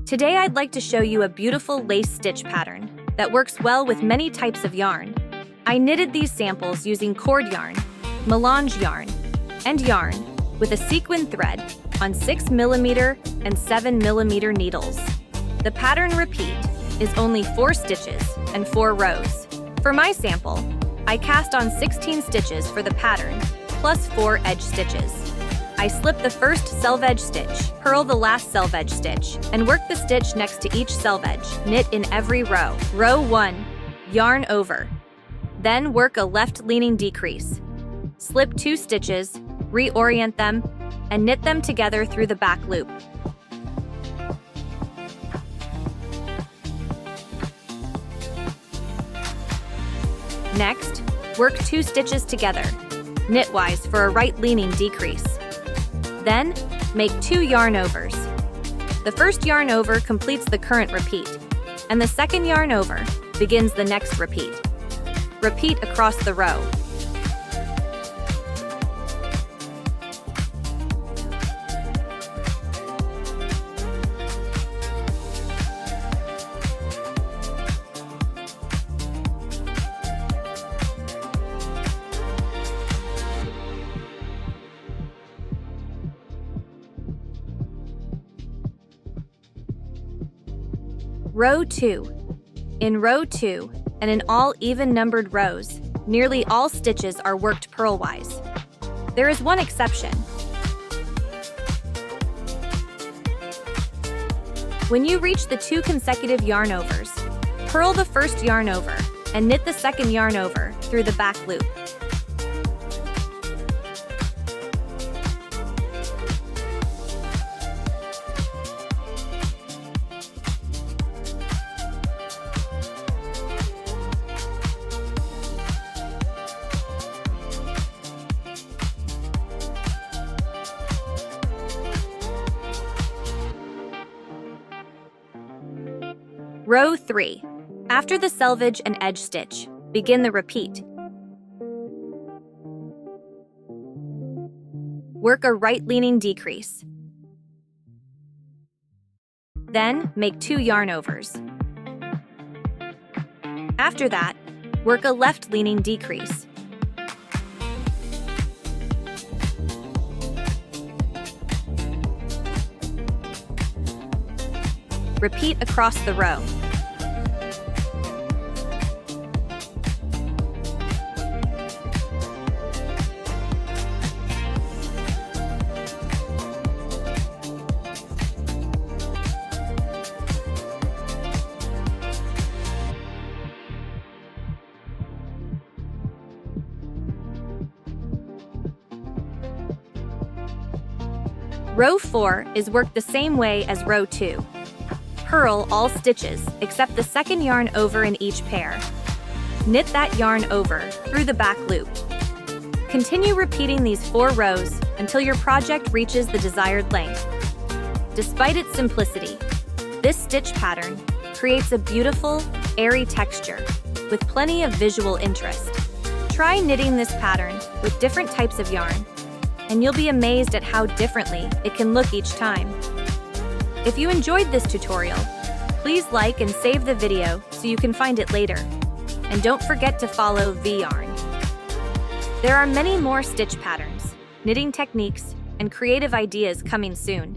Today I'd like to show you a beautiful lace stitch pattern that works well with many types of yarn. I knitted these samples using cord yarn, melange yarn, and yarn with a sequin thread on 6mm and 7mm needles. The pattern repeat is only 4 stitches and 4 rows. For my sample, I cast on 16 stitches for the pattern, plus 4 edge stitches. I slip the first selvedge stitch, purl the last selvedge stitch, and work the stitch next to each selvedge. Knit in every row. Row 1, yarn over. Then work a left-leaning decrease. Slip 2 stitches, reorient them, and knit them together through the back loop. Next, work 2 stitches together, knitwise for a right-leaning decrease. Then, make 2 yarn overs. The first yarn over completes the current repeat, and the second yarn over begins the next repeat. Repeat across the row. Row 2. In row 2, and in all even-numbered rows, nearly all stitches are worked purlwise. There is one exception. When you reach the 2 consecutive yarn overs, purl the first yarn over and knit the second yarn over through the back loop. Row 3. After the selvage and edge stitch, begin the repeat. Work a right-leaning decrease. Then, make 2 yarn overs. After that, work a left-leaning decrease. Repeat across the row. Row 4 is worked the same way as row 2. Purl all stitches except the second yarn over in each pair. Knit that yarn over through the back loop. Continue repeating these 4 rows until your project reaches the desired length. Despite its simplicity, this stitch pattern creates a beautiful, airy texture with plenty of visual interest. Try knitting this pattern with different types of yarn, and you'll be amazed at how differently it can look each time. If you enjoyed this tutorial, please like and save the video so you can find it later. And don't forget to follow VEYARN. There are many more stitch patterns, knitting techniques, and creative ideas coming soon.